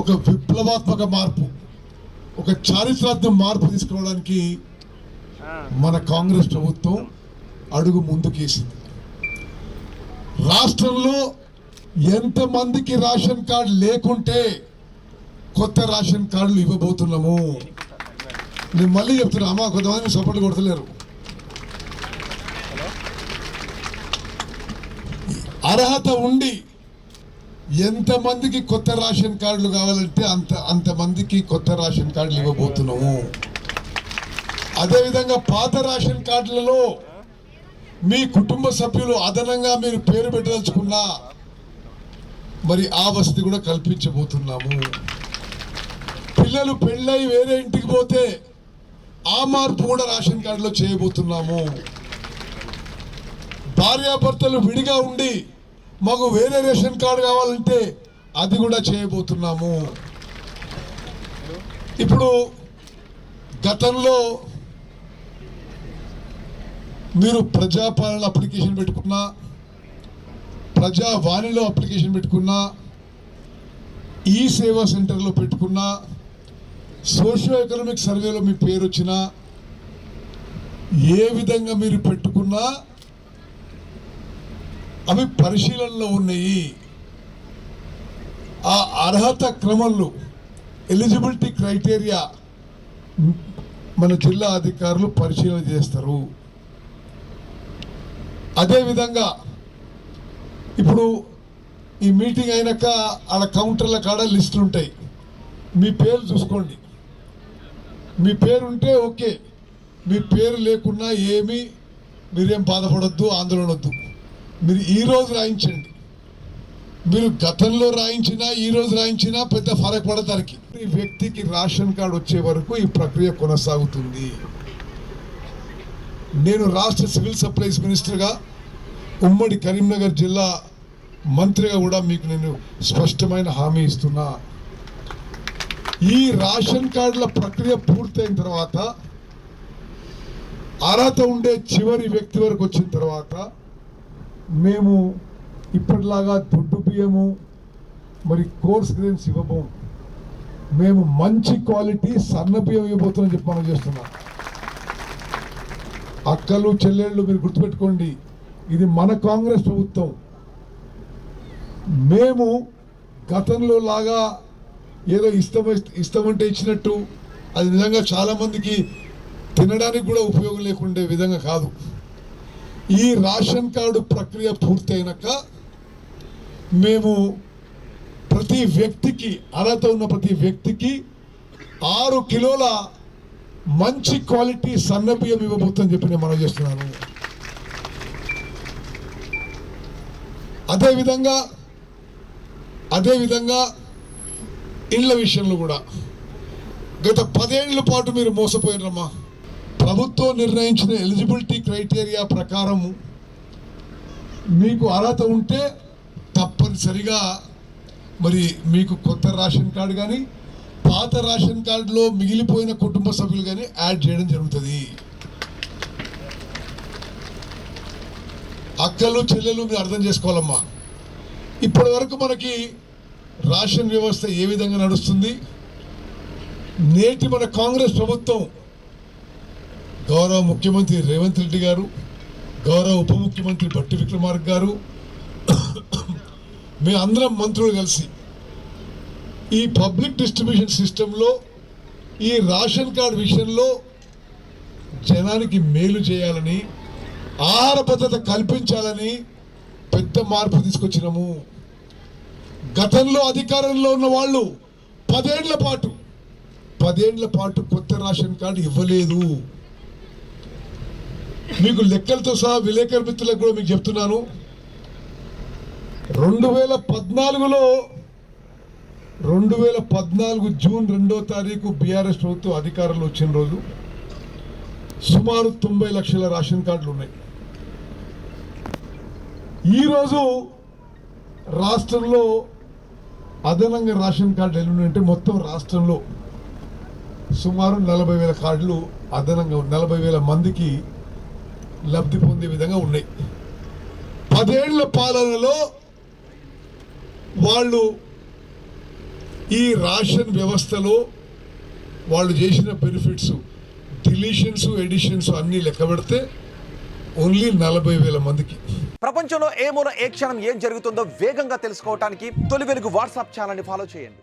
ఒక విప్లవాత్మక మార్పు, ఒక చారిత్రాత్మక మార్పు తీసుకురావడానికి మన కాంగ్రెస్ ప్రభుత్వం అడుగు ముందుకేసింది. రాష్ట్రంలో ఎంతమందికి రేషన్ కార్డు లేకుంటే కొత్త రేషన్ కార్డులు ఇవ్వబోతున్నాము. నేను మళ్ళీ చెప్తున్నా అమ్మా, కొంతమంది సపోర్ట్ కొడతలేరు. అర్హత ఉండి ఎంతమందికి కొత్త రేషన్ కార్డులు కావాలంటే అంతమందికి కొత్త రేషన్ కార్డులు ఇవ్వబోతున్నాము. అదేవిధంగా పాత రేషన్ కార్డులలో మీ కుటుంబ సభ్యులు అదనంగా మీరు పేరు పెట్టదలుచుకున్నా మరి ఆ వసతి కూడా కల్పించబోతున్నాము. పిల్లలు పెళ్ళై వేరే ఇంటికి పోతే ఆ మార్పు కూడా రేషన్ కార్డులో చేయబోతున్నాము. భార్యాభర్తలు విడిగా ఉండి మాకు వేరే రేషన్ కార్డు కావాలంటే అది కూడా చేయబోతున్నాము. ఇప్పుడు గతంలో మీరు ప్రజాపాలన అప్లికేషన్ పెట్టుకున్నా, ప్రజావాణిలో అప్లికేషన్ పెట్టుకున్నా, ఈ సేవా సెంటర్లో పెట్టుకున్నా, సోషియో ఎకనామిక్ సర్వేలో మీ పేరు వచ్చినా, ఏ విధంగా మీరు పెట్టుకున్నా అవి పరిశీలనలో ఉన్నాయి. ఆ అర్హత క్రమంలో ఎలిజిబిలిటీ క్రైటీరియా మన జిల్లా అధికారులు పరిశీలన చేస్తారు. అదేవిధంగా ఇప్పుడు ఈ మీటింగ్ అయినాక ఆడ కౌంటర్ల కాడ లిస్టులు ఉంటాయి. మీ పేరు చూసుకోండి. మీ పేరు ఉంటే ఓకే, మీ పేరు లేకున్నా మీరేం బాధపడొద్దు, ఆందోళన వద్దు. మీరు ఈరోజు రాయించండి. మీరు గతంలో రాయించినా ఈరోజు రాయించినా పెద్ద ఫరక్ పడతానికి. ఈ వ్యక్తికి రేషన్ కార్డు వచ్చే వరకు ఈ ప్రక్రియ కొనసాగుతుంది. నేను రాష్ట్ర సివిల్ సప్లైస్ మినిస్టర్గా, ఉమ్మడి కరీంనగర్ జిల్లా మంత్రిగా కూడా మీకు నేను స్పష్టమైన హామీ ఇస్తున్నా. ఈ రేషన్ కార్డుల ప్రక్రియ పూర్తయిన తర్వాత, అర్హత ఉండే చివరి వ్యక్తి వరకు వచ్చిన తర్వాత మేము ఇప్పటిలాగా దొడ్డు బియ్యము మరి కోర్స్ గ్రెయిన్స్ ఇవ్వబోము. మేము మంచి క్వాలిటీ సన్న బియ్యం ఇవ్వబోతున్నాం చెప్పి మనం చేస్తున్నాం. అక్కలు చెల్లెళ్ళు మీరు గుర్తుపెట్టుకోండి, ఇది మన కాంగ్రెస్ ప్రభుత్వం. మేము గతంలో లాగా ఏదో ఇష్టమంటే ఇచ్చినట్టు అది నిజంగా చాలామందికి తినడానికి కూడా ఉపయోగం లేకుండే విధంగా కాదు. ఈ రేషన్ కార్డు ప్రక్రియ పూర్తయినాక మేము ప్రతి వ్యక్తికి, అర్హత ఉన్న ప్రతి వ్యక్తికి 6 కిలోల మంచి క్వాలిటీ సన్న బియ్యం ఇవ్వబోతుందని చెప్పి నేను మనం చేస్తున్నాను. అదేవిధంగా ఇళ్ల విషయంలో కూడా గత 10 ఏళ్ల పాటు మీరు మోసపోయినమ్మా. ప్రభుత్వం నిర్ణయించిన ఎలిజిబిలిటీ క్రైటీరియా ప్రకారం మీకు అర్హత ఉంటే తప్పనిసరిగా మరి మీకు కొత్త రేషన్ కార్డు కానీ పాత రేషన్ కార్డులో మిగిలిపోయిన కుటుంబ సభ్యులు కానీ యాడ్ చేయడం జరుగుతుంది. అక్కలు చెల్లెలు మీరు అర్థం చేసుకోవాలమ్మా. ఇప్పటి వరకు మనకి రేషన్ వ్యవస్థ ఏ విధంగా నడుస్తుంది? నేటి మన కాంగ్రెస్ ప్రభుత్వం, గౌరవ ముఖ్యమంత్రి రేవంత్ రెడ్డి గారు, గౌరవ ఉప ముఖ్యమంత్రి భట్టి విక్రమార్క గారు, మేము అందరం మంత్రులు కలిసి ఈ పబ్లిక్ డిస్ట్రిబ్యూషన్ సిస్టంలో ఈ రేషన్ కార్డు విషయంలో జనానికి మేలు చేయాలని, ఆహార భద్రత కల్పించాలని పెద్ద మార్పు తీసుకొచ్చినాము. గతంలో అధికారంలో ఉన్న వాళ్ళు 10 ఏళ్ల పాటు కొత్త రేషన్ కార్డు ఇవ్వలేదు. మీకు లెక్కలతో సహా విలేకరు మిత్రులకు కూడా మీకు చెప్తున్నాను. 2014 జూన్ 2వ తారీఖు బీఆర్ఎస్ ప్రభుత్వం అధికారంలో వచ్చిన రోజు సుమారు 90 లక్షల రేషన్ కార్డులు ఉన్నాయి. ఈరోజు రాష్ట్రంలో అదనంగా రేషన్ కార్డులు ఎన్ని ఉన్నాయంటే మొత్తం రాష్ట్రంలో సుమారు 40,000 కార్డులు అదనంగా 40,000 మందికి లబ్ధి పొందే విధంగా ఉన్నాయి. 10 ఏళ్ల పాలనలో వాళ్ళు ఈ రేషన్ వ్యవస్థలో వాళ్ళు చేసిన బెనిఫిట్స్ డిలీషన్స్ ఎడిషన్స్ అన్నీ లెక్క పెడితే ఓన్లీ 40,000 మందికి. ప్రపంచంలో ఏ మూల ఏ క్షణం ఏం జరుగుతుందో వేగంగా తెలుసుకోవడానికి తొలి వెలుగు వాట్సాప్ ఛానల్ని ఫాలో చేయండి.